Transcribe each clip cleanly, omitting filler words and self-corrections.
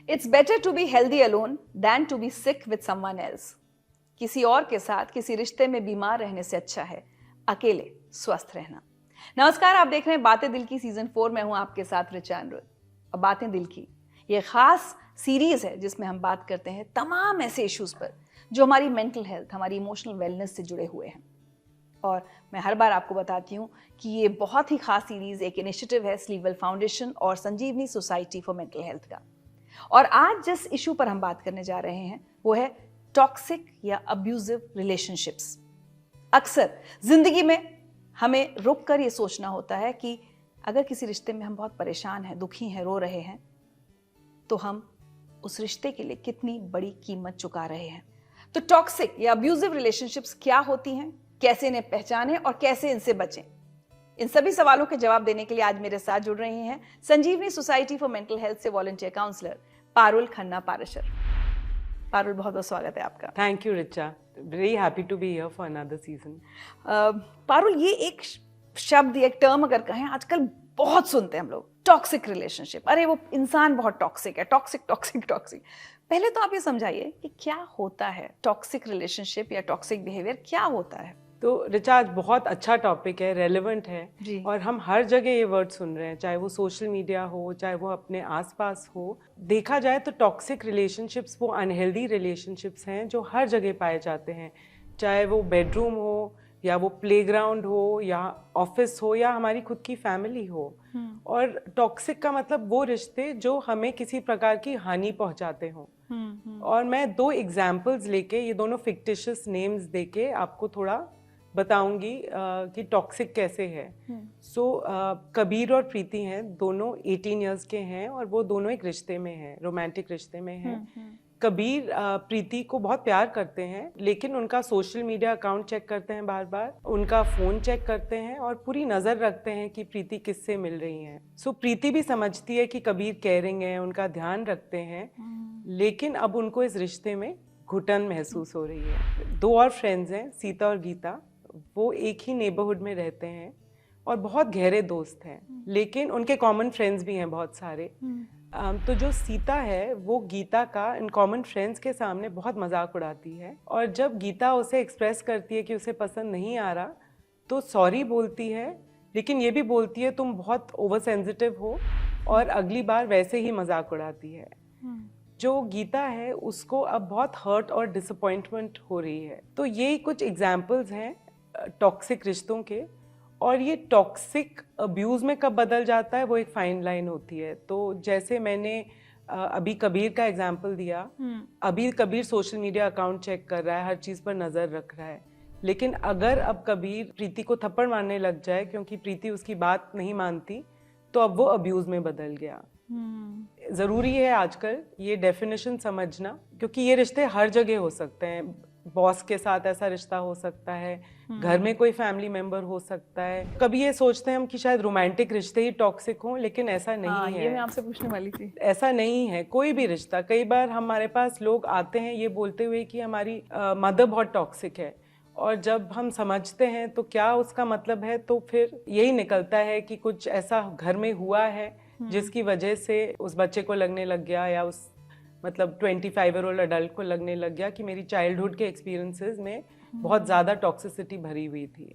It's better to be healthy alone than to be sick with someone else. किसी और के साथ किसी रिश्ते में बीमार रहने से अच्छा है अकेले स्वस्थ रहना। नमस्कार, आप देख रहे हैं बातें दिल की सीजन 4 में हूं आपके साथ रिचा अनिरुद्ध। और बातें दिल की ये खास सीरीज है जिसमें हम बात करते हैं तमाम ऐसे इश्यूज पर जो हमारी मेंटल हेल्थ, हमारी इमोशनल वेलनेस से जुड़े हुए हैं। और मैं हर बार आपको बताती हूँ कि ये बहुत ही खास सीरीज एक इनिशिएटिव है स्लीववेल फाउंडेशन और संजीवनी सोसाइटी फॉर मेंटल हेल्थ का। और आज जिस इशू पर हम बात करने जा रहे हैं वो है टॉक्सिक या अब्यूजिव रिलेशनशिप्स। अक्सर जिंदगी में हमें रुक कर ये सोचना होता है कि अगर किसी रिश्ते में हम बहुत परेशान हैं, दुखी हैं, रो रहे हैं, तो हम उस रिश्ते के लिए कितनी बड़ी कीमत चुका रहे हैं। तो टॉक्सिक या अब्यूजिव रिलेशनशिप्स क्या होती हैं, कैसे इन्हें पहचानें और कैसे इनसे बचें, इन सभी सवालों के जवाब देने के लिए आज मेरे साथ जुड़ रही हैं Sanjeevani society for mental health से वॉलंटियर काउंसलर पारुल खन्ना पाराशर। पारुल, बहुत बहुत स्वागत है आपका। Thank you Richa, very happy to be here for another season. Parul, ये एक शब्द, एक टर्म अगर कहें, आजकल बहुत सुनते हैं हम लोग, टॉक्सिक रिलेशनशिप। अरे वो इंसान बहुत टॉक्सिक है, टॉक्सिक टॉक्सिक टॉक्सिक। पहले तो आप ये समझाइए कि क्या होता है टॉक्सिक रिलेशनशिप या टॉक्सिक बिहेवियर, क्या होता है? तो रिचा, आज बहुत अच्छा टॉपिक है, रेलेवेंट है और हम हर जगह ये वर्ड सुन रहे हैं, चाहे वो सोशल मीडिया हो, चाहे वो अपने आसपास हो। देखा जाए तो टॉक्सिक रिलेशनशिप्स वो अनहेल्दी रिलेशनशिप्स हैं जो हर जगह पाए जाते हैं, चाहे वो बेडरूम हो या वो प्लेग्राउंड हो या ऑफिस हो या हमारी खुद की फैमिली हो। और टॉक्सिक का मतलब वो रिश्ते जो हमें किसी प्रकार की हानि पहुंचाते हों। और मैं 2 एग्जाम्पल्स लेके, ये दोनों फिक्टिशियस नेम्स देके आपको थोड़ा बताऊंगी कि टॉक्सिक कैसे है। कबीर और प्रीति हैं, दोनों 18 इयर्स के हैं और वो दोनों एक रिश्ते में हैं, रोमांटिक रिश्ते में हैं। कबीर प्रीति को बहुत प्यार करते हैं, लेकिन उनका सोशल मीडिया अकाउंट चेक करते हैं बार बार, उनका फ़ोन चेक करते हैं और पूरी नज़र रखते हैं कि प्रीति किससे मिल रही हैं। प्रीति भी समझती है कि कबीर केयरिंग है, उनका ध्यान रखते हैं, लेकिन अब उनको इस रिश्ते में घुटन महसूस हो रही है। 2 और फ्रेंड्स हैं, सीता और गीता, वो एक ही नेबरहुड में रहते हैं और बहुत गहरे दोस्त हैं, लेकिन उनके कॉमन फ्रेंड्स भी हैं बहुत सारे। तो जो सीता है वो गीता का इन कॉमन फ्रेंड्स के सामने बहुत मजाक उड़ाती है, और जब गीता उसे एक्सप्रेस करती है कि उसे पसंद नहीं आ रहा तो सॉरी बोलती है, लेकिन ये भी बोलती है तुम बहुत ओवर सेंसिटिव हो, और अगली बार वैसे ही मजाक उड़ाती है। जो गीता है उसको अब बहुत हर्ट और डिसअपॉइंटमेंट हो रही है। तो ये कुछ एग्जाम्पल्स हैं टॉक्सिक रिश्तों के। और ये टॉक्सिक अब्यूज़ में कब बदल जाता है वो एक फाइन लाइन होती है। तो जैसे मैंने अभी कबीर का एग्जाम्पल दिया, अभी Kabir social media account check कर रहा है, हर चीज़ पर नज़र रख रहा है, लेकिन अगर अब कबीर प्रीति को थप्पड़ मारने लग जाए क्योंकि प्रीति उसकी बात नहीं मानती, तो अब वो अब्यूज़ में बदल गया। ज़रूरी है आजकल ये डेफिनेशन समझना, क्योंकि ये रिश्ते हर जगह हो सकते हैं। बॉस के साथ ऐसा रिश्ता हो सकता है, घर में कोई फैमिली मेंबर हो सकता है। कभी ये सोचते हैं हम कि शायद रोमांटिक रिश्ते ही टॉक्सिक हों, लेकिन ऐसा नहीं है। ये मैं आपसे पूछने वाली थी। ऐसा नहीं है, कोई भी रिश्ता। कई बार हमारे पास लोग आते हैं ये बोलते हुए कि हमारी मदर बहुत टॉक्सिक है, और जब हम समझते हैं तो क्या उसका मतलब है, तो फिर यही निकलता है कि कुछ ऐसा घर में हुआ है जिसकी वजह से उस बच्चे को लगने लग गया, या उस 25 ईयर ओल्ड अडल्ट को लगने लग गया कि मेरी चाइल्डहुड के एक्सपीरियंसेस में बहुत ज़्यादा टॉक्सिसिटी भरी हुई थी।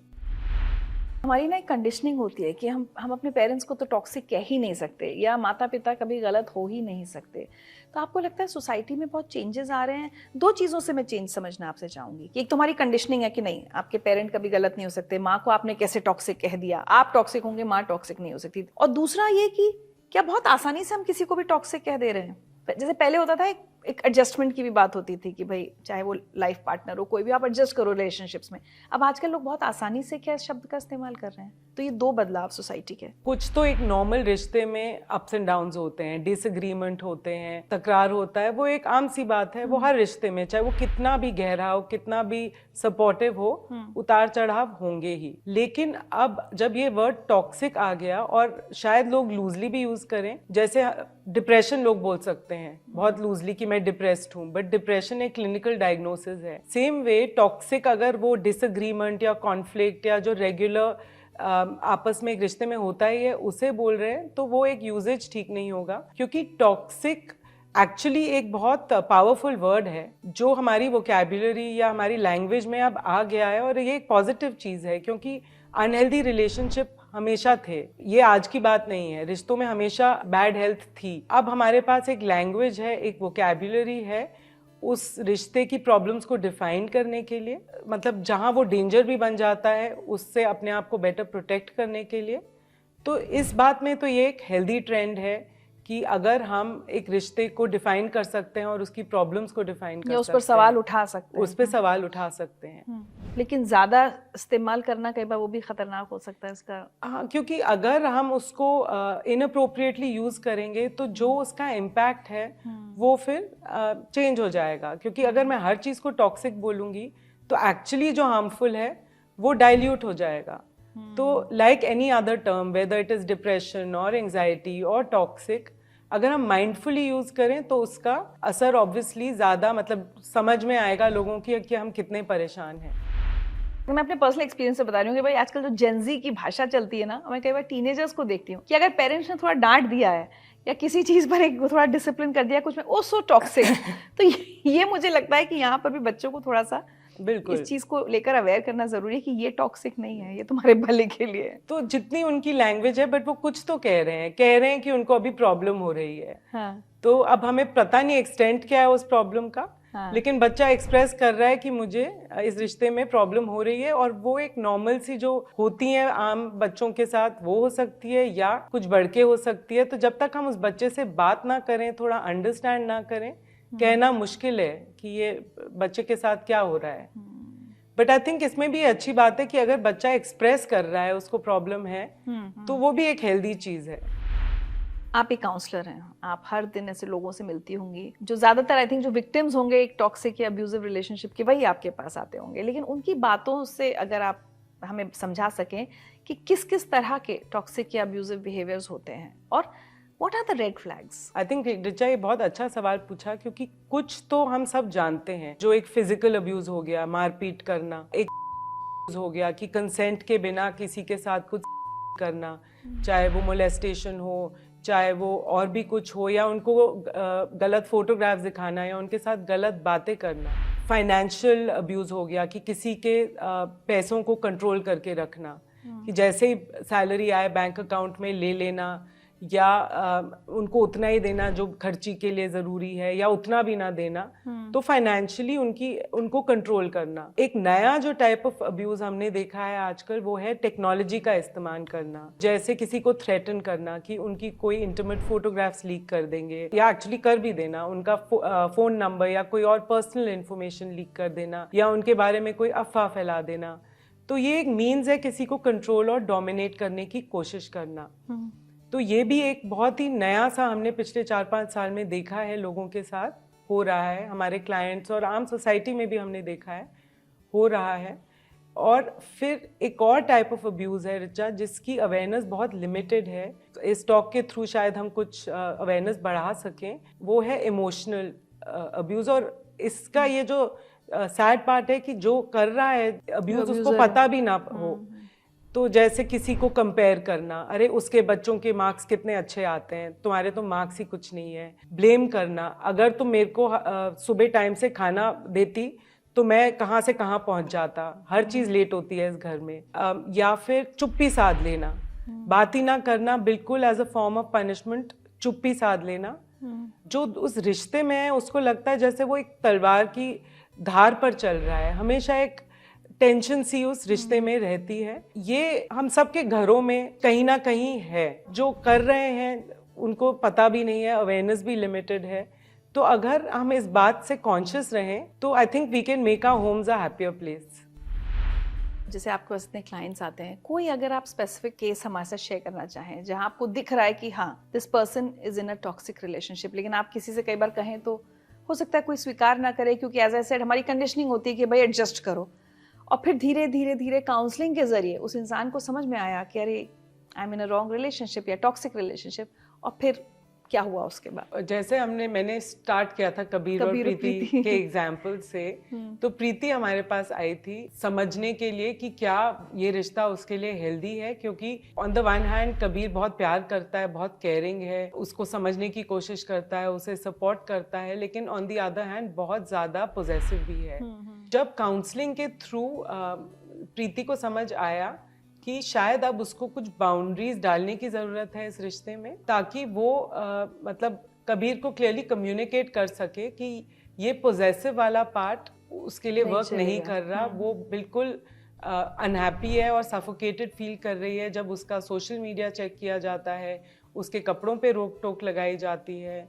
हमारी ना एक कंडीशनिंग होती है कि हम अपने पेरेंट्स को तो टॉक्सिक कह ही नहीं सकते, या माता पिता कभी गलत हो ही नहीं सकते। तो आपको लगता है सोसाइटी में बहुत चेंजेस आ रहे हैं? 2 चीज़ों से मैं चेंज समझना आपसे चाहूँगी कि एक तुम्हारी कंडीशनिंग है कि नहीं, आपके पेरेंट कभी गलत नहीं हो सकते, माँ को आपने कैसे टॉक्सिक कह दिया, आप टॉक्सिक होंगे, माँ टॉक्सिक नहीं हो सकती। और दूसरा ये कि क्या बहुत आसानी से हम किसी को भी टॉक्सिक कह दे रहे हैं? जैसे पहले होता था एक एडजस्टमेंट की भी बात होती थी कि भाई चाहे वो लाइफ पार्टनर हो, कोई भी, आप एडजस्ट करो रिलेशनशिप्स में। अब आजकल लोग बहुत आसानी से क्या शब्द का इस्तेमाल कर रहे हैं। तो ये 2 बदलाव सोसाइटी के। कुछ तो एक नॉर्मल रिश्ते में अप्स एंड डाउन्स होते हैं, डिसएग्रीमेंट होते हैं, तकरार होता है, वो एक आम सी बात है। वो हर रिश्ते में, चाहे वो कितना भी गहरा हो, कितना भी सपोर्टिव हो, उतार चढ़ाव होंगे ही। लेकिन अब जब ये वर्ड टॉक्सिक आ गया, और शायद लोग लूजली भी यूज करें, जैसे डिप्रेशन लोग बोल सकते हैं बहुत लूजली कि मैं डिप्रेस्ड हूँ, बट डिप्रेशन एक क्लिनिकल डायग्नोसिस है। सेम वे टॉक्सिक अगर वो डिसएग्रीमेंट या कॉन्फ्लिक्ट या जो रेगुलर आपस में एक रिश्ते में होता ही है उसे बोल रहे हैं, तो वो एक यूजेज ठीक नहीं होगा। क्योंकि टॉक्सिक एक्चुअली एक बहुत पावरफुल वर्ड है जो हमारी वोकैबुलरी या हमारी लैंग्वेज में अब आ गया है, और ये एक पॉजिटिव चीज़ है। क्योंकि अनहेल्दी रिलेशनशिप हमेशा थे, ये आज की बात नहीं है। रिश्तों में हमेशा बैड हेल्थ थी। अब हमारे पास एक लैंग्वेज है, एक वोकैबुलरी है उस रिश्ते की प्रॉब्लम्स को डिफाइन करने के लिए, मतलब जहाँ वो डेंजर भी बन जाता है उससे अपने आप को बेटर प्रोटेक्ट करने के लिए। तो इस बात में तो ये एक हेल्दी ट्रेंड है कि अगर हम एक रिश्ते को डिफाइन कर सकते हैं और उसकी प्रॉब्लम्स को डिफाइन कर सकते हैं, उस पर सवाल उठा सकते हैं, उस पर सवाल उठा सकते हैं। लेकिन ज्यादा इस्तेमाल करना कई बार वो भी खतरनाक हो सकता है इसका। हाँ, क्योंकि अगर हम उसको इनअप्रोप्रिएटली यूज करेंगे तो जो उसका इम्पैक्ट है वो फिर चेंज हो जाएगा। क्योंकि अगर मैं हर चीज को टॉक्सिक बोलूंगी तो एक्चुअली जो हार्मफुल है वो डाइल्यूट हो जाएगा। तो like any other term, whether it is depression और एंजाइटी और टॉक्सिक, अगर हम माइंडफुली यूज करें तो उसका असर ऑब्वियसली ज्यादा मतलब समझ में आएगा लोगों की कि हम कितने परेशान हैं। मैं अपने पर्सनल एक्सपीरियंस से बता रही हूँ कि भाई आजकल जो जेनजी की भाषा चलती है ना, मैं कई बार टीनेजर्स को देखती हूँ कि अगर पेरेंट्स ने थोड़ा डांट दिया है या किसी चीज पर एक थोड़ा डिसिप्लिन कर दिया कुछ में, ओ सो टॉक्सिक। तो ये मुझे लगता है कि यहाँ पर भी बच्चों को थोड़ा सा बिल्कुल इस चीज को लेकर अवेयर करना जरूरी है कि ये टॉक्सिक नहीं है, ये तुम्हारे भले के लिए है। तो जितनी उनकी लैंग्वेज है, बट वो कुछ तो कह रहे हैं कि उनको अभी प्रॉब्लम हो रही है। हाँ। तो अब हमें पता नहीं एक्सटेंट क्या है उस प्रॉब्लम का। हाँ। लेकिन बच्चा एक्सप्रेस कर रहा है कि मुझे इस रिश्ते में प्रॉब्लम हो रही है, और वो एक नॉर्मल सी जो होती है आम बच्चों के साथ वो हो सकती है या कुछ बढ़ के हो सकती है। तो जब तक हम उस बच्चे से बात ना करें, थोड़ा अंडरस्टैंड ना करें, कहना मुश्किल है कि ये बच्चे के साथ क्या हो रहा है। बट आई थिंक इसमें भी अच्छी बात है कि अगर बच्चा एक्सप्रेस कर रहा है उसको प्रॉब्लम है तो वो भी एक हेल्दी चीज है। आप एक काउंसलर हैं, आप हर दिन ऐसे लोगों से मिलती होंगी जो ज्यादातर आई थिंक जो विक्टिम्स होंगे एक टॉक्सिक या अब्यूजिव रिलेशनशिप के, वही आपके पास आते होंगे। लेकिन उनकी बातों से अगर आप हमें समझा सकें कि किस किस तरह के टॉक्सिक या अब्यूजिव बिहेवियर्स होते हैं और what are the red flags. I think Richa ये बहुत अच्छा सवाल पूछा, क्योंकि कुछ तो हम सब जानते हैं, जो एक फिजिकल अब्यूज हो गया, मारपीट करना, एक हो गया कि कंसेंट के बिना किसी के साथ कुछ करना, चाहे वो मोलेस्टेशन हो, चाहे वो और भी कुछ हो, या उनको गलत फोटोग्राफ्स दिखाना या उनके साथ गलत बातें करना। फाइनेंशियल अब्यूज हो गया कि किसी के पैसों को कंट्रोल करके रखना, कि जैसे ही सैलरी आए बैंक अकाउंट में ले लेना, या उनको उतना ही देना जो खर्ची के लिए ज़रूरी है, या उतना भी ना देना। तो फाइनेंशियली उनको कंट्रोल करना। एक नया जो टाइप ऑफ अब्यूज़ हमने देखा है आजकल वो है टेक्नोलॉजी का इस्तेमाल करना। जैसे किसी को थ्रेटन करना कि उनकी कोई इंटीमेट फोटोग्राफ्स लीक कर देंगे, या एक्चुअली कर भी देना, उनका फ़ोन नंबर या कोई और पर्सनल इन्फॉर्मेशन लीक कर देना, या उनके बारे में कोई अफवाह फैला देना। तो ये एक मीन्स है किसी को कंट्रोल और डोमिनेट करने की कोशिश करना। तो ये भी एक बहुत ही नया सा हमने पिछले 4-5 साल में देखा है, लोगों के साथ हो रहा है, हमारे क्लाइंट्स और आम सोसाइटी में भी हमने देखा है हो रहा है। और फिर एक और टाइप ऑफ अब्यूज़ है रिचा, जिसकी अवेयरनेस बहुत लिमिटेड है। इस टॉक के थ्रू शायद हम कुछ अवेयरनेस बढ़ा सकें। वो है इमोशनल अब्यूज़। और इसका ये जो सैड पार्ट है कि जो कर रहा है अब्यूज़ उसको पता भी ना हो। तो जैसे किसी को कंपेयर करना, अरे उसके बच्चों के मार्क्स कितने अच्छे आते हैं, तुम्हारे तो मार्क्स ही कुछ नहीं है। ब्लेम करना, अगर तुम मेरे को सुबह टाइम से खाना देती तो मैं कहाँ से कहाँ पहुँच जाता, हर चीज़ लेट होती है इस घर में। या फिर चुप्पी साध लेना, बात ही ना करना, बिल्कुल as a form of punishment चुप्पी साध लेना। जो उस रिश्ते में है उसको लगता है जैसे वो एक तलवार की धार पर चल रहा है, हमेशा एक टेंशन सी उस रिश्ते में रहती है। ये हम सबके घरों में कहीं ना कहीं है। जो कर रहे हैं उनको पता भी नहीं है, अवेयरनेस भी लिमिटेड है। तो अगर हम इस बात से कॉन्शियस रहें तो I think we can make our homes a happier place. जैसे आपके पास इतने क्लाइंट्स आते हैं, कोई अगर आप स्पेसिफिक केस हमारे साथ शेयर करना चाहें जहां आपको दिख रहा है कि हाँ this person is in a toxic relationship, लेकिन आप किसी से कई बार कहें तो हो सकता है कोई स्वीकार ना करे, क्योंकि एज आई सेड हमारी कंडीशनिंग होती है कि भाई एडजस्ट करो। और फिर धीरे धीरे धीरे काउंसलिंग के जरिए उस इंसान को समझ में आया कि अरे I am in a wrong relationship या टॉक्सिक रिलेशनशिप, और फिर क्या हुआ उसके बाद? जैसे मैंने स्टार्ट किया था कबीर और प्रीति के एग्जाम्पल से, तो प्रीति हमारे पास आई थी समझने के लिए कि क्या ये रिश्ता उसके लिए हेल्दी है, क्योंकि on the one hand Kabir बहुत प्यार करता है, बहुत केयरिंग है, उसको समझने की कोशिश करता है, उसे सपोर्ट करता है, लेकिन ऑन द अदर हैंड बहुत ज्यादा पॉजेसिव भी है। जब काउंसलिंग के थ्रू प्रीति को समझ आया कि शायद अब उसको कुछ बाउंड्रीज डालने की ज़रूरत है इस रिश्ते में, ताकि वो मतलब कबीर को क्लियरली कम्युनिकेट कर सके कि ये पोजेसिव वाला पार्ट उसके लिए वर्क नहीं कर रहा, वो बिल्कुल अनहैप्पी है और सफोकेटेड फील कर रही है जब उसका सोशल मीडिया चेक किया जाता है, उसके कपड़ों पे रोक टोक लगाई जाती है।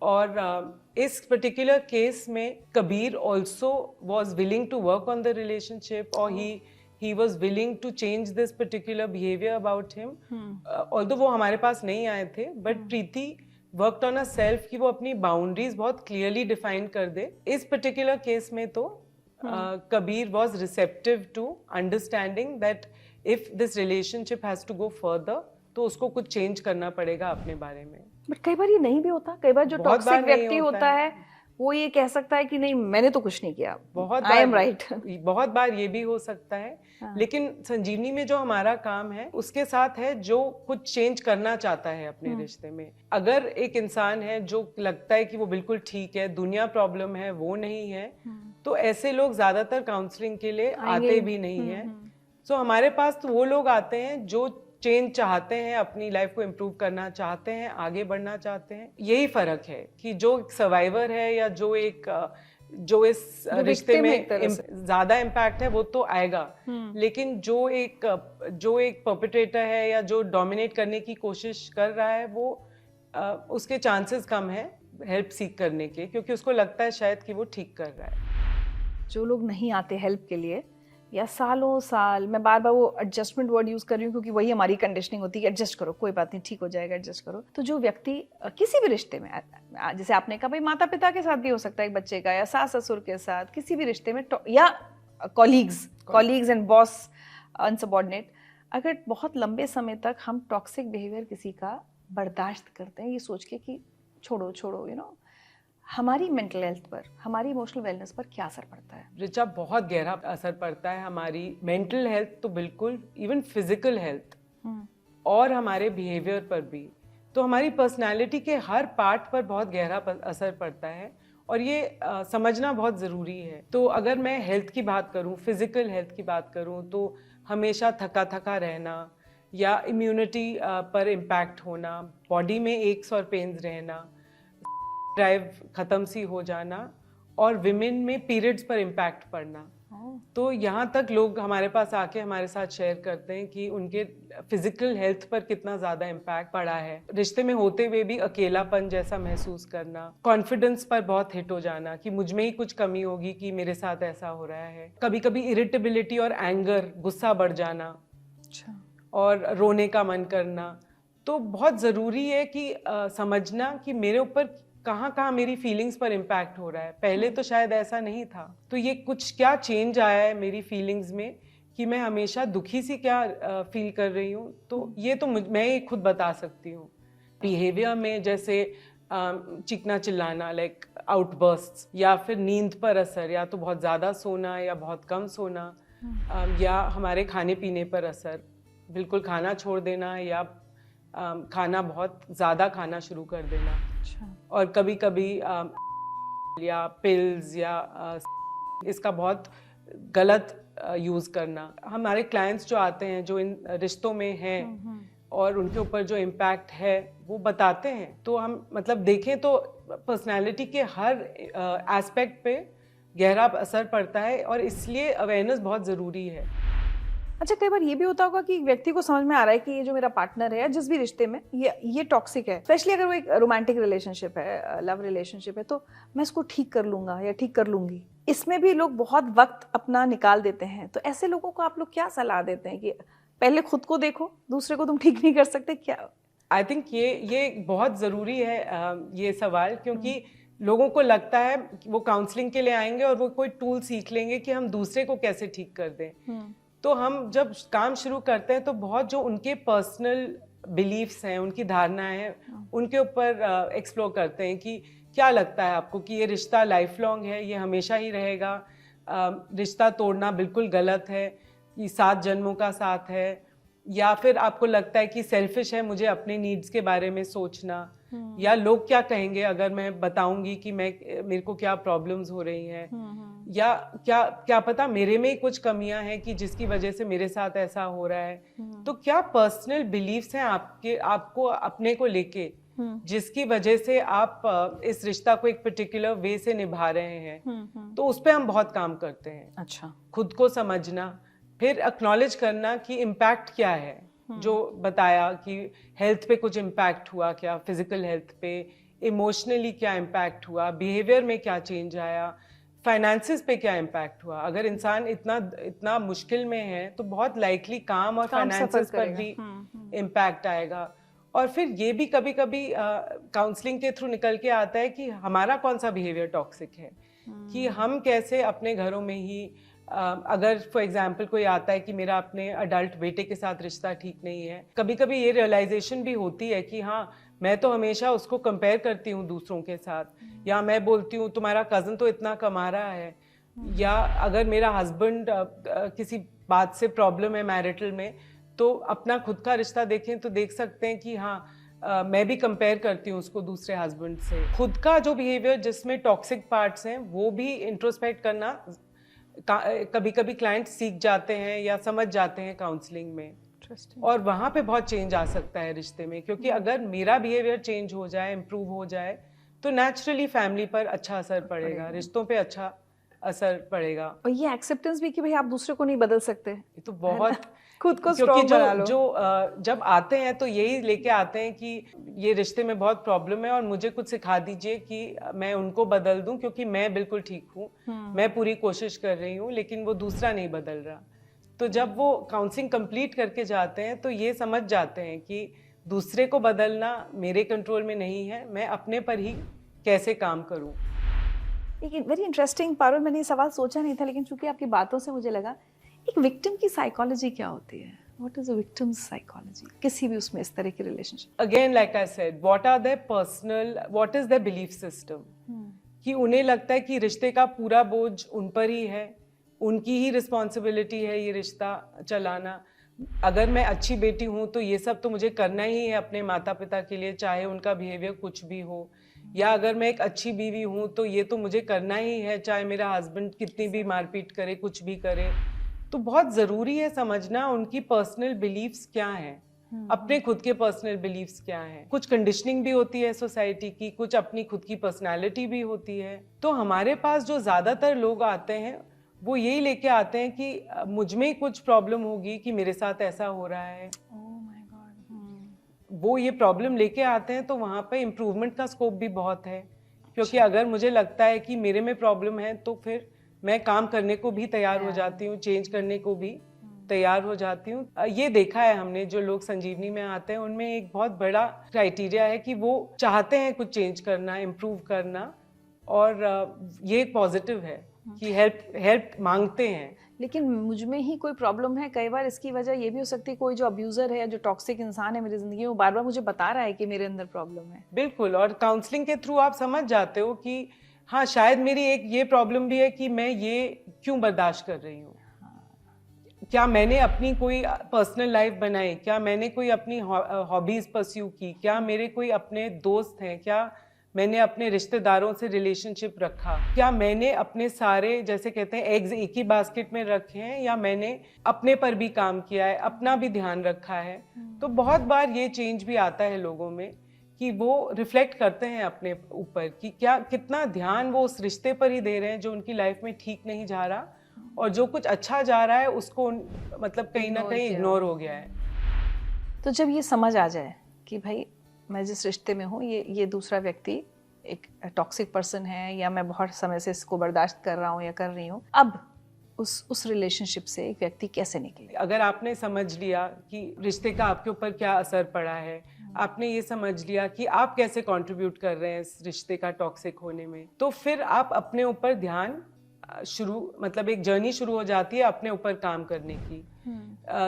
और इस पर्टिकुलर केस में Kabir also was willing to work on the relationship, और he was willing to change this particular behavior about him. Although वो हमारे पास नहीं आए थे, but Preeti worked on herself कि वो अपनी boundaries बहुत clearly define कर दे। इस particular case में तो Kabir was receptive to understanding that if this relationship has to go further, तो उसको कुछ change करना पड़ेगा अपने बारे में। But कई बार ये नहीं भी होता, कई बार जो टॉक्सिक व्यक्ति होता है वो ये कह सकता है कि नहीं मैंने तो कुछ नहीं किया, आई एम राइट। बहुत बार ये भी हो सकता है, लेकिन संजीवनी में जो हमारा काम है उसके साथ है जो कुछ चेंज करना चाहता है अपने रिश्ते में। अगर एक इंसान है जो लगता है कि वो बिल्कुल ठीक है, दुनिया प्रॉब्लम है, वो नहीं है, तो ऐसे लोग ज्यादातर काउंसलिंग के लिए आते भी नहीं है। सो हमारे पास तो वो लोग आते हैं जो चेंज चाहते हैं, अपनी लाइफ को इम्प्रूव करना चाहते हैं, आगे बढ़ना चाहते हैं। यही फर्क है कि जो सर्वाइवर है या जो इस रिश्ते में ज्यादा इम्पैक्ट है वो तो आएगा, लेकिन जो एक परपेट्रेटर है या जो डोमिनेट करने की कोशिश कर रहा है वो उसके चांसेस कम है हेल्प सीख करने के, क्योंकि उसको लगता है शायद कि वो ठीक कर रहा है। जो लोग नहीं आते हेल्प के लिए या सालों साल, मैं बार बार वो एडजस्टमेंट वर्ड यूज कर रही हूँ क्योंकि वही हमारी कंडीशनिंग होती है कि एडजस्ट करो, कोई बात नहीं, ठीक हो जाएगा, एडजस्ट करो। तो जो व्यक्ति किसी भी रिश्ते में, जैसे आपने कहा भाई माता पिता के साथ भी हो सकता है एक बच्चे का, या सास ससुर के साथ, किसी भी रिश्ते में, या कॉलीग्स एंड बॉस अनसबॉर्डिनेट, अगर बहुत लंबे समय तक हम टॉक्सिक बिहेवियर किसी का बर्दाश्त करते हैं ये सोच के कि छोड़ो छोड़ो, हमारी मेंटल हेल्थ पर, हमारी इमोशनल वेलनेस पर क्या असर पड़ता है? रिचा, बहुत गहरा असर पड़ता है हमारी मेंटल हेल्थ तो बिल्कुल, इवन फिजिकल हेल्थ और हमारे बिहेवियर पर भी। तो हमारी पर्सनालिटी के हर पार्ट पर बहुत गहरा असर पड़ता है और ये समझना बहुत ज़रूरी है। तो अगर मैं हेल्थ की बात करूँ, फिजिकल हेल्थ की बात करूँ, तो हमेशा थका थका रहना या इम्यूनिटी पर इम्पैक्ट होना, बॉडी में एक्स और पेन्स रहना, ड्राइव खत्म सी हो जाना, और विमेन में पीरियड्स पर इम्पैक्ट पड़ना। तो यहाँ तक लोग हमारे पास आके हमारे साथ शेयर करते हैं कि उनके फिजिकल हेल्थ पर कितना ज़्यादा इम्पैक्ट पड़ा है। रिश्ते में होते हुए भी अकेलापन जैसा महसूस करना, कॉन्फिडेंस पर बहुत हिट हो जाना कि मुझ में ही कुछ कमी होगी कि मेरे साथ ऐसा हो रहा है। कभी कभी इरिटेबिलिटी और एंगर, गुस्सा बढ़ जाना और रोने का मन करना। तो बहुत ज़रूरी है कि समझना कि मेरे ऊपर कहाँ कहाँ मेरी फीलिंग्स पर इम्पैक्ट हो रहा है। पहले तो शायद ऐसा नहीं था, तो ये कुछ क्या चेंज आया है मेरी फीलिंग्स में कि मैं हमेशा दुखी सी क्या फील कर रही हूँ। तो ये तो मैं ही खुद बता सकती हूँ। बिहेवियर में जैसे चिकना चिल्लाना, लाइक आउटबर्स्ट्स, या फिर नींद पर असर, या तो बहुत ज़्यादा सोना या बहुत कम सोना, या हमारे खाने पीने पर असर, बिल्कुल खाना छोड़ देना या खाना बहुत ज़्यादा खाना शुरू कर देना। और कभी कभी या पिल्स या इसका बहुत गलत यूज़ करना। हमारे क्लाइंट्स जो आते हैं, जो इन रिश्तों में हैं और उनके ऊपर जो इम्पैक्ट है वो बताते हैं, तो हम मतलब देखें तो पर्सनालिटी के हर एस्पेक्ट पे गहरा असर पड़ता है और इसलिए अवेयरनेस बहुत ज़रूरी है। अच्छा, कई बार ये भी होता होगा कि व्यक्ति को समझ में आ रहा है कि ये जो मेरा पार्टनर है, जिस भी रिश्ते में ये टॉक्सिक है, स्पेशली अगर वो एक रोमांटिक रिलेशनशिप है, लव रिलेशनशिप है, तो मैं इसको ठीक कर लूंगा या ठीक कर लूंगी। इसमें भी लोग बहुत वक्त अपना निकाल देते हैं। तो ऐसे लोगों को आप लोग क्या सलाह देते हैं कि पहले खुद को देखो, दूसरे को तुम ठीक नहीं कर सकते क्या? आई थिंक ये बहुत ज़रूरी है ये सवाल, क्योंकि लोगों को लगता है वो काउंसलिंग के लिए आएंगे और वो कोई टूल सीख लेंगे कि हम दूसरे को कैसे ठीक कर दें। तो हम जब काम शुरू करते हैं तो बहुत जो उनके पर्सनल बिलीफ्स हैं, उनकी धारणाएं हैं, उनके ऊपर एक्सप्लोर करते हैं कि क्या लगता है आपको कि ये रिश्ता लाइफ लॉन्ग है, ये हमेशा ही रहेगा, रिश्ता तोड़ना बिल्कुल गलत है, ये 7 जन्मों का साथ है, या फिर आपको लगता है कि सेल्फिश है मुझे अपने नीड्स के बारे में सोचना, या लोग क्या कहेंगे अगर मैं बताऊंगी कि मेरे को क्या प्रॉब्लम्स हो रही हैं, या क्या पता मेरे में ही कुछ कमियां हैं कि जिसकी वजह से मेरे साथ ऐसा हो रहा है। तो क्या पर्सनल बिलीफ्स हैं आपको अपने को लेके जिसकी वजह से आप इस रिश्ता को एक पर्टिकुलर वे से निभा रहे हैं। तो उस पे हम बहुत काम करते हैं। अच्छा, खुद को समझना, फिर एक्नॉलेज करना कि इम्पैक्ट क्या है, जो बताया कि हेल्थ पे कुछ इम्पैक्ट हुआ क्या, फिजिकल हेल्थ पे, इमोशनली क्या इम्पैक्ट हुआ, बिहेवियर में क्या चेंज आया, फाइनेंसिस पे क्या इम्पैक्ट हुआ। अगर इंसान इतना मुश्किल में है तो बहुत लाइकली काम और फाइनेंसिस पर भी इम्पैक्ट आएगा। और फिर ये भी कभी कभी काउंसलिंग के थ्रू निकल के आता है कि हमारा कौन सा बिहेवियर टॉक्सिक है, कि हम कैसे अपने घरों में ही अगर फॉर एग्जाम्पल कोई आता है कि मेरा अपने अडल्ट बेटे के साथ रिश्ता ठीक नहीं है, कभी कभी ये रियलाइजेशन भी होती है कि हाँ मैं तो हमेशा उसको कंपेयर करती हूँ दूसरों के साथ, या मैं बोलती हूँ तुम्हारा कज़न तो इतना कमा रहा है, या अगर मेरा हस्बैंड किसी बात से प्रॉब्लम है मैरिटल में, तो अपना खुद का रिश्ता देखें तो देख सकते हैं कि हाँ मैं भी कंपेयर करती हूँ उसको दूसरे हस्बैंड से। खुद का जो बिहेवियर जिसमें टॉक्सिक पार्ट्स हैं वो भी इंट्रोस्पेक्ट करना कभी कभी क्लाइंट सीख जाते हैं या समझ जाते हैं काउंसलिंग में, और वहाँ पे बहुत चेंज आ सकता है रिश्ते में। क्योंकि अगर मेरा बिहेवियर चेंज हो जाए, इम्प्रूव हो जाए, तो नेचुरली फैमिली पर अच्छा असर पड़ेगा, रिश्तों पे अच्छा असर पड़ेगा। और ये एक्सेप्टेंस भी कि भाई आप दूसरे को नहीं बदल सकते, ये तो बहुत खुद को क्योंकि बना लो। जब आते हैं तो यही लेके आते हैं कि ये रिश्ते में बहुत प्रॉब्लम है और मुझे कुछ सिखा दीजिए कि मैं उनको बदल दूं, क्योंकि मैं बिल्कुल ठीक हूँ, मैं पूरी कोशिश कर रही हूँ, लेकिन वो दूसरा नहीं बदल रहा। तो जब वो काउंसलिंग कंप्लीट करके जाते हैं तो ये समझ जाते हैं कि दूसरे को बदलना मेरे कंट्रोल में नहीं है, मैं अपने पर ही कैसे काम करूँ। लेकिन वेरी इंटरेस्टिंग पारुल, मैंने ये सवाल सोचा नहीं था, लेकिन चूंकि आपकी बातों से मुझे लगा एक विक्टिम की साइकोलॉजी क्या होती है? What is a victim's psychology किसी भी उसमें इस तरह की relationship? Again like I said, what is their belief system, कि उन्हें लगता है कि रिश्ते का पूरा बोझ उन पर ही है, उनकी ही रिस्पॉन्सिबिलिटी है ये रिश्ता चलाना। अगर मैं अच्छी बेटी हूँ तो ये सब तो मुझे करना ही है अपने माता पिता के लिए, चाहे उनका बिहेवियर कुछ भी हो, या अगर मैं एक अच्छी बीवी हूँ तो ये तो मुझे करना ही है, चाहे मेरा हस्बैंड कितनी भी मारपीट करे, कुछ भी करे। तो बहुत ज़रूरी है समझना उनकी पर्सनल बिलीफ्स क्या हैं, अपने खुद के पर्सनल बिलीफ्स क्या हैं। कुछ कंडीशनिंग भी होती है सोसाइटी की, कुछ अपनी खुद की पर्सनालिटी भी होती है। तो हमारे पास जो ज़्यादातर लोग आते हैं वो यही लेके आते हैं कि मुझ में कुछ प्रॉब्लम होगी कि मेरे साथ ऐसा हो रहा है। वो ये प्रॉब्लम लेके आते हैं, तो वहाँ पे इम्प्रूवमेंट का स्कोप भी बहुत है। क्योंकि अगर मुझे लगता है कि मेरे में प्रॉब्लम है तो फिर मैं काम करने को भी तैयार हो जाती हूँ, चेंज करने को भी तैयार हो जाती हूँ। ये देखा है हमने, जो लोग संजीवनी में आते हैं उनमें एक बहुत बड़ा क्राइटेरिया है कि वो चाहते हैं कुछ चेंज करना, इम्प्रूव करना, और ये पॉजिटिव है कि हेल्प मांगते हैं। लेकिन मुझ में ही कोई प्रॉब्लम है, कई बार इसकी वजह ये भी हो सकती है कोई जो अब्यूजर है, जो टॉक्सिक इंसान है मेरी जिंदगी में, वो बार बार मुझे बता रहा है कि मेरे अंदर प्रॉब्लम है। बिल्कुल, और काउंसलिंग के थ्रू आप समझ जाते हो कि हाँ शायद मेरी एक ये प्रॉब्लम भी है कि मैं ये क्यों बर्दाश्त कर रही हूँ। क्या मैंने अपनी कोई पर्सनल लाइफ बनाई, क्या मैंने कोई अपनी हॉबीज परस्यू की, क्या मेरे कोई अपने दोस्त हैं, क्या मैंने अपने रिश्तेदारों से रिलेशनशिप रखा, क्या मैंने अपने सारे, जैसे कहते हैं, एग्स एक ही बास्केट में रखे हैं, या मैंने अपने पर भी काम किया है, अपना भी ध्यान रखा है। तो बहुत बार ये चेंज भी आता है लोगों में कि वो रिफ्लेक्ट करते हैं अपने ऊपर कि क्या कितना ध्यान वो उस रिश्ते पर ही दे रहे हैं जो उनकी लाइफ में ठीक नहीं जा रहा, और जो कुछ अच्छा जा रहा है उसको मतलब कहीं ना कहीं इग्नोर हो गया है। तो जब ये समझ आ जाए कि भाई मैं जिस रिश्ते में हूँ ये दूसरा व्यक्ति एक टॉक्सिक पर्सन है, या मैं बहुत समय से इसको बर्दाश्त कर रहा हूँ या कर रही हूँ, अब उस रिलेशनशिप से एक व्यक्ति कैसे निकले? अगर आपने समझ लिया कि रिश्ते का आपके ऊपर क्या असर पड़ा है, आपने ये समझ लिया कि आप कैसे कंट्रीब्यूट कर रहे हैं इस रिश्ते का टॉक्सिक होने में, तो फिर आप अपने ऊपर ध्यान मतलब एक जर्नी शुरू हो जाती है अपने ऊपर काम करने की।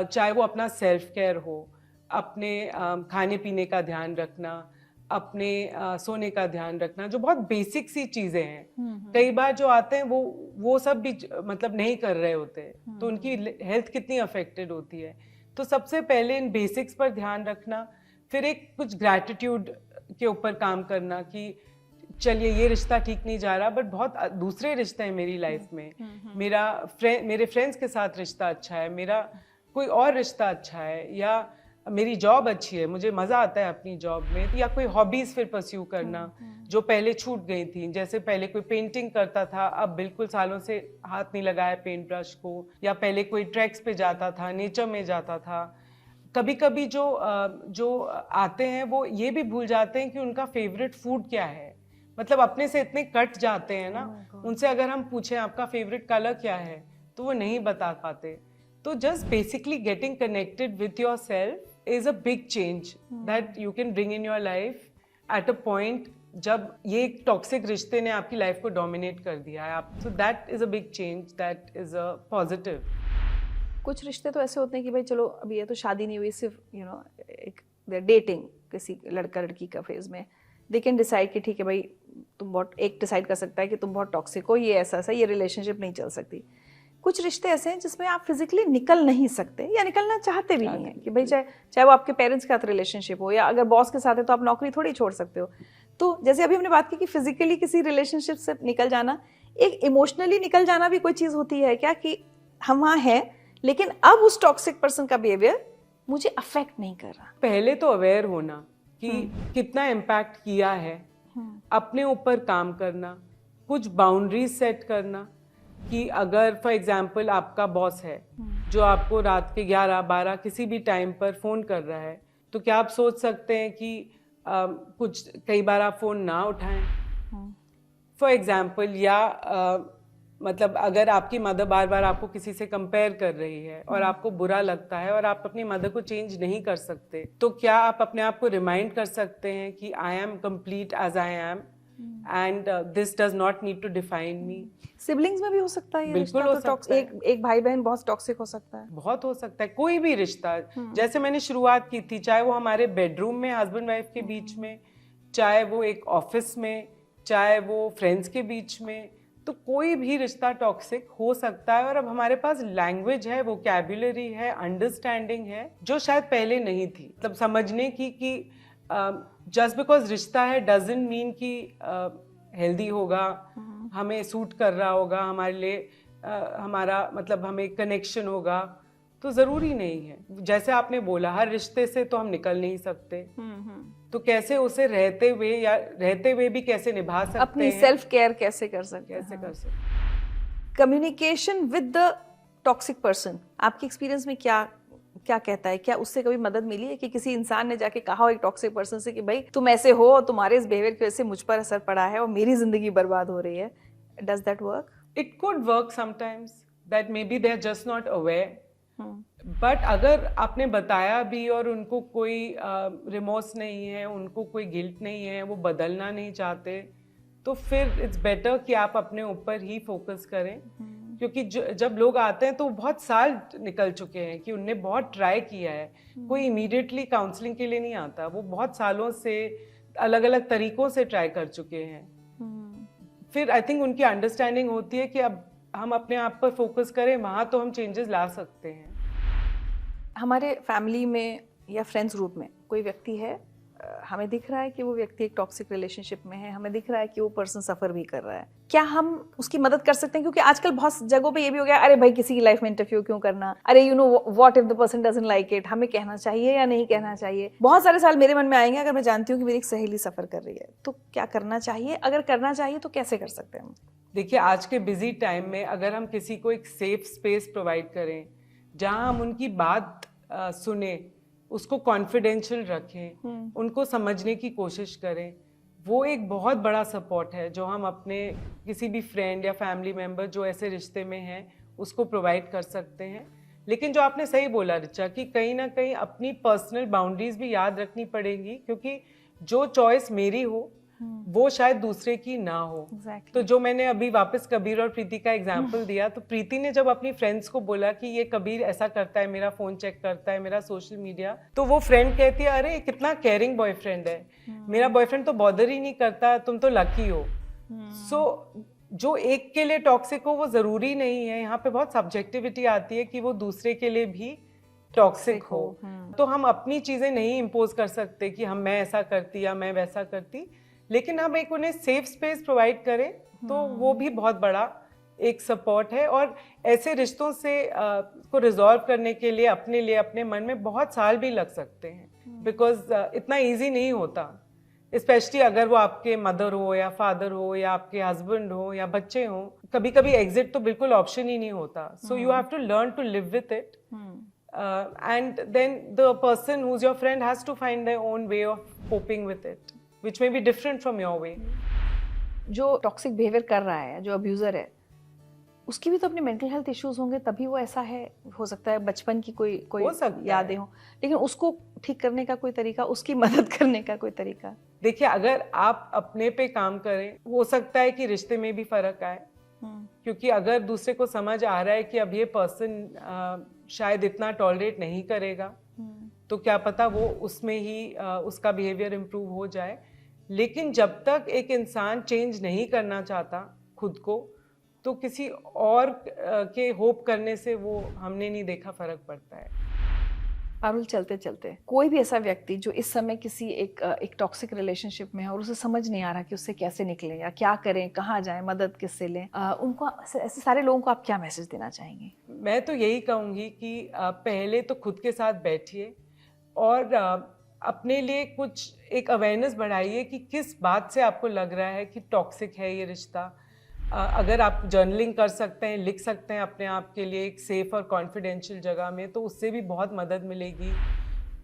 चाहे वो अपना सेल्फ केयर हो, अपने खाने पीने का ध्यान रखना, अपने सोने का ध्यान रखना, जो बहुत बेसिक सी चीजें हैं। कई बार जो आते हैं वो सब भी मतलब नहीं कर रहे होते, तो उनकी हेल्थ कितनी अफेक्टेड होती है। तो सबसे पहले इन बेसिक्स पर ध्यान रखना, फिर एक कुछ ग्रैटिट्यूड के ऊपर काम करना कि चलिए ये रिश्ता ठीक नहीं जा रहा, बट बहुत दूसरे रिश्ते हैं मेरी लाइफ में। मेरे फ्रेंड्स के साथ रिश्ता अच्छा है, मेरा कोई और रिश्ता अच्छा है, या मेरी जॉब अच्छी है, मुझे मज़ा आता है अपनी जॉब में, या कोई हॉबीज़ फिर परस्यू करना जो पहले छूट गई थी। जैसे पहले कोई पेंटिंग करता था, अब बिल्कुल सालों से हाथ नहीं लगाया पेंट ब्रश को, या पहले कोई ट्रैक्स पे जाता था, नेचर में जाता था। कभी कभी जो आते हैं वो ये भी भूल जाते हैं कि उनका फेवरेट फूड क्या है। मतलब अपने से इतने कट जाते हैं ना, उनसे अगर हम पूछें आपका फेवरेट कलर क्या है, तो वो नहीं बता पाते। तो just basically getting connected with your self is a big change that you can bring in your life at a point जब ये एक टॉक्सिक रिश्ते ने आपकी लाइफ को डोमिनेट कर दिया है। आप so that is a big change, that is a positive. कुछ रिश्ते तो ऐसे होते हैं कि भाई चलो अभी ये तो शादी नहीं हुई, सिर्फ एक डेटिंग किसी लड़का लड़की का फेज में, दे कैन डिसाइड कि ठीक है भाई तुम बहुत, एक डिसाइड कर सकता है कि तुम बहुत टॉक्सिक हो, ये ऐसा ये रिलेशनशिप नहीं चल सकती। कुछ रिश्ते ऐसे हैं जिसमें आप फिजिकली निकल नहीं सकते या निकलना चाहते भी नहीं है कि भाई चाहे वो आपके पेरेंट्स के साथ रिलेशनशिप हो, या अगर बॉस के साथ है तो आप नौकरी थोड़ी छोड़ सकते हो। तो जैसे अभी हमने बात की कि फिजिकली किसी रिलेशनशिप से निकल जाना, एक इमोशनली निकल जाना भी कोई चीज़ होती है क्या, कि हम वहाँ हैं लेकिन अब उस टॉक्सिक पर्सन का बिहेवियर मुझे अफेक्ट नहीं कर रहा। पहले तो अवेयर होना कि कितना इम्पैक्ट किया है, अपने ऊपर काम करना, कुछ बाउंड्रीज सेट करना कि अगर फॉर एग्जांपल आपका बॉस है जो आपको रात के 11-12 किसी भी टाइम पर फ़ोन कर रहा है, तो क्या आप सोच सकते हैं कि कुछ कई बार आप फ़ोन ना उठाएं फॉर एग्जांपल, या मतलब अगर आपकी मदर बार बार आपको किसी से कंपेयर कर रही है और आपको बुरा लगता है और आप अपनी मदर को चेंज नहीं कर सकते, तो क्या आप अपने आप को रिमाइंड कर सकते हैं कि I am complete as I am and this does not need to define me. Siblings में भी हो सकता है, बिल्कुल हो सकता है। एक भाई बहन बहुत टॉक्सिक हो सकता है, बहुत हो सकता है, कोई भी रिश्ता। जैसे मैंने शुरुआत की थी, चाहे वो हमारे बेडरूम में हस्बैंड वाइफ के बीच में, चाहे वो एक ऑफिस में, चाहे वो फ्रेंड्स के बीच में, तो कोई भी रिश्ता टॉक्सिक हो सकता है। और अब हमारे पास लैंग्वेज है, वोकैबुलरी है, अंडरस्टैंडिंग है, जो शायद पहले नहीं थी। मतलब समझने की कि जस्ट बिकॉज रिश्ता है डजंट मीन कि हेल्दी होगा, हमें सूट कर रहा होगा, हमारे लिए हमारा मतलब हमें कनेक्शन होगा, तो ज़रूरी नहीं है। जैसे आपने बोला, हर रिश्ते से तो हम निकल नहीं सकते, तो कैसे उसे रहते हुए भी कैसे निभा सकते अपनी हैं, सेल्फ केयर कैसे कर सकते हैं, कैसे कर सकते। Communication with the toxic person, आपके एक्सपीरियंस में क्या कहता है? क्या उससे कभी मदद मिली है कि किसी इंसान ने जाके कहा हो एक टॉक्सिक पर्सन से कि भाई तुम ऐसे हो और तुम्हारे इस बिहेवियर की वजह से मुझ पर असर पड़ा है और मेरी जिंदगी बर्बाद हो रही है? Does that work? It could work sometimes, that may be they are just not aware. But अगर आपने बताया भी और उनको कोई रिमोर्स नहीं है, उनको कोई गिल्ट नहीं है, वो बदलना नहीं चाहते, तो फिर इट्स बेटर कि आप अपने ऊपर ही फोकस करें। क्योंकि जब लोग आते हैं तो बहुत साल निकल चुके हैं कि उनने बहुत ट्राई किया है। कोई इमीडिएटली काउंसलिंग के लिए नहीं आता, वो बहुत सालों से अलग अलग तरीकों से ट्राई कर चुके हैं। फिर आई थिंक उनकी अंडरस्टैंडिंग होती है कि अब हम अपने आप पर फोकस करें, वहाँ तो हम चेंजेस ला सकते हैं। हमारे फैमिली में या फ्रेंड्स ग्रुप में कोई व्यक्ति है, हमें दिख रहा है कि वो व्यक्ति एक टॉक्सिक रिलेशनशिप में है, हमें दिख रहा है कि वो पर्सन सफ़र भी कर रहा है, क्या हम उसकी मदद कर सकते हैं? क्योंकि आजकल बहुत जगहों पे ये भी हो गया, अरे भाई किसी की लाइफ में इंटरफियर क्यों करना, अरे you know what if the person doesn't like it, हमें कहना चाहिए या नहीं कहना चाहिए? बहुत सारे साल मेरे मन में आएंगे अगर मैं जानती हूँ कि मेरी एक सहेली सफ़र कर रही है, तो क्या करना चाहिए? अगर करना चाहिए तो कैसे कर सकते हैं हम? देखिए, आज के बिजी टाइम में अगर हम किसी को एक सेफ स्पेस प्रोवाइड करें जहाँ हम उनकी बात सुने, उसको कॉन्फिडेंशियल रखें, उनको समझने की कोशिश करें, वो एक बहुत बड़ा सपोर्ट है जो हम अपने किसी भी फ्रेंड या फैमिली मेम्बर जो ऐसे रिश्ते में हैं उसको प्रोवाइड कर सकते हैं। लेकिन जो आपने सही बोला रिचा, कि कहीं ना कहीं अपनी पर्सनल बाउंड्रीज भी याद रखनी पड़ेंगी, क्योंकि जो चॉइस मेरी हो वो शायद दूसरे की ना हो। Exactly. तो जो मैंने अभी वापस कबीर और प्रीति का एग्जाम्पल दिया, तो प्रीति ने जब अपनी फ्रेंड्स को बोला कि ये कबीर ऐसा करता है, मेरा फोन चेक करता है, मेरा सोशल मीडिया, तो वो फ्रेंड कहती है अरे कितना केयरिंग बॉयफ्रेंड है, मेरा बॉयफ्रेंड तो बॉदर ही नहीं करता, तुम तो लकी हो। सो जो एक के लिए टॉक्सिक हो वो जरूरी नहीं है, यहाँ पे बहुत सब्जेक्टिविटी आती है कि वो दूसरे के लिए भी टॉक्सिक हो। तो हम अपनी चीजें नहीं इम्पोज कर सकते कि मैं ऐसा करती या मैं वैसा करती, लेकिन हम एक उन्हें सेफ स्पेस प्रोवाइड करें तो वो भी बहुत बड़ा एक सपोर्ट है। और ऐसे रिश्तों से को रिजॉल्व करने के लिए अपने मन में बहुत साल भी लग सकते हैं, बिकॉज इतना इजी नहीं होता, स्पेशली अगर वो आपके मदर हो या फादर हो या आपके हस्बैंड हो या बच्चे हो। कभी कभी एग्जिट तो बिल्कुल ऑप्शन ही नहीं होता, so you have to learn to live with it, and then the person who's your friend has to find their own way of coping with it, which may be different from your way. जो toxic behaviour कर रहा है, जो abuser है, उसकी भी तो अपने मेंटल हेल्थ इश्यूज होंगे, तभी वो ऐसा है। हो सकता है बचपन की कोई यादें हो, लेकिन उसको ठीक करने का कोई तरीका, उसकी मदद करने का कोई तरीका। देखिए, अगर आप अपने पे काम करें, हो सकता है कि रिश्ते में भी फर्क आए, क्योंकि अगर दूसरे को समझ आ रहा है कि अब ये पर्सन शायद इतना टॉलरेट नहीं करेगा, तो क्या पता वो उसमें ही उसका बिहेवियर इम्प्रूव हो जाए। लेकिन जब तक एक इंसान चेंज नहीं करना चाहता खुद को, तो किसी और के होप करने से वो हमने नहीं देखा फर्क पड़ता है। पारुल, चलते चलते कोई भी ऐसा व्यक्ति जो इस समय किसी एक टॉक्सिक रिलेशनशिप में है और उसे समझ नहीं आ रहा कि उससे कैसे निकलें या क्या करें, कहाँ जाएं, मदद किससे लें, उनको, ऐसे सारे लोगों को आप क्या मैसेज देना चाहेंगे? मैं तो यही कहूँगी कि पहले तो खुद के साथ बैठिए और अपने लिए कुछ एक अवेयरनेस बढ़ाइए कि किस बात से आपको लग रहा है कि टॉक्सिक है ये रिश्ता। अगर आप जर्नलिंग कर सकते हैं, लिख सकते हैं अपने आप के लिए एक सेफ और कॉन्फिडेंशियल जगह में, तो उससे भी बहुत मदद मिलेगी।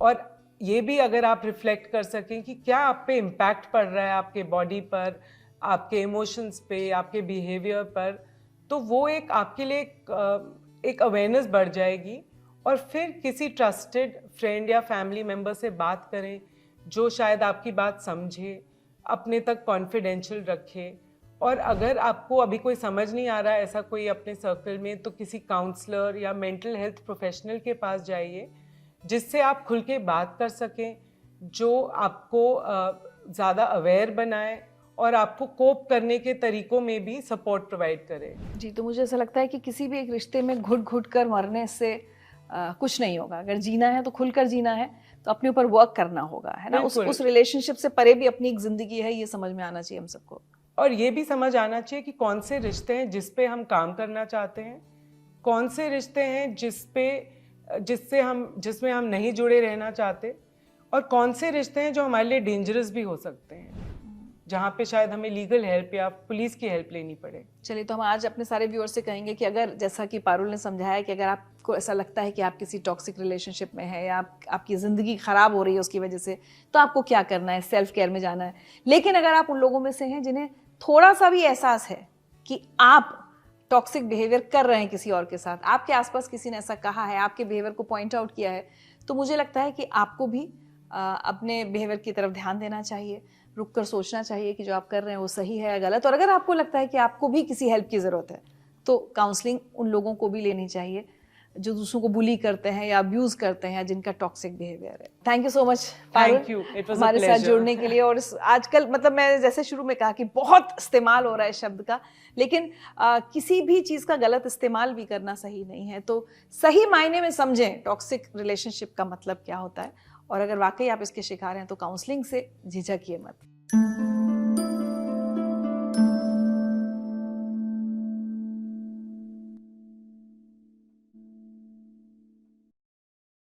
और ये भी अगर आप रिफ्लेक्ट कर सकें कि क्या आप पे इम्पैक्ट पड़ रहा है, आपके बॉडी पर, आपके इमोशंस पे, आपके बिहेवियर पर, तो वो एक आपके लिए एक अवेयरनेस बढ़ जाएगी। और फिर किसी ट्रस्टेड फ्रेंड या फैमिली मेम्बर से बात करें जो शायद आपकी बात समझे, अपने तक कॉन्फिडेंशियल रखे। और अगर आपको अभी कोई समझ नहीं आ रहा है ऐसा कोई अपने सर्कल में, तो किसी काउंसलर या मेंटल हेल्थ प्रोफेशनल के पास जाइए, जिससे आप खुल के बात कर सकें, जो आपको ज़्यादा अवेयर बनाए और आपको कोप करने के तरीकों में भी सपोर्ट प्रोवाइड करे। जी, तो मुझे ऐसा लगता है कि किसी भी एक रिश्ते में घुट घुट कर मरने से कुछ नहीं होगा। अगर जीना है तो खुलकर जीना है, तो अपने ऊपर वर्क करना होगा, है ना। उस रिलेशनशिप से परे भी अपनी एक जिंदगी है, ये समझ में आना चाहिए हम सबको। और ये भी समझ आना चाहिए कि कौन से रिश्ते हैं जिस पे हम काम करना चाहते हैं, कौन से रिश्ते हैं जिसमें हम नहीं जुड़े रहना चाहते, और कौन से रिश्ते हैं जो हमारे लिए डेंजरस भी हो सकते हैं, जहाँ पे शायद हमें लीगल हेल्प या पुलिस की हेल्प लेनी पड़े। चलिए, तो हम आज अपने सारे व्यूअर्स से कहेंगे कि अगर, जैसा कि पारुल ने समझाया, कि अगर आपको ऐसा लगता है कि आप किसी टॉक्सिक रिलेशनशिप में है या आपकी ज़िंदगी ख़राब हो रही है उसकी वजह से, तो आपको क्या करना है, सेल्फ केयर में जाना है। लेकिन अगर आप उन लोगों में से हैं जिन्हें थोड़ा सा भी एहसास है कि आप टॉक्सिक बिहेवियर कर रहे हैं किसी और के साथ, आपके आसपास किसी ने ऐसा कहा है, आपके बिहेवियर को पॉइंट आउट किया है, तो मुझे लगता है कि आपको भी अपने बिहेवियर की तरफ ध्यान देना चाहिए, रुक कर सोचना चाहिए कि जो आप कर रहे हैं वो सही है या गलत। और अगर आपको लगता है कि आपको भी किसी हेल्प की ज़रूरत है, तो काउंसलिंग उन लोगों को भी लेनी चाहिए जो दूसरों को बुली करते हैं या अब्यूज करते हैं, जिनका टॉक्सिक बिहेवियर है। थैंक यू सो मच हमारे साथ जुड़ने के लिए। और आजकल, मतलब मैं जैसे शुरू में कहा कि बहुत इस्तेमाल हो रहा है शब्द का, लेकिन किसी भी चीज़ का गलत इस्तेमाल भी करना सही नहीं है। तो सही मायने में समझें टॉक्सिक रिलेशनशिप का मतलब क्या होता है, और अगर वाकई आप इसके शिकार हैं तो काउंसलिंग से झिझकिए मत।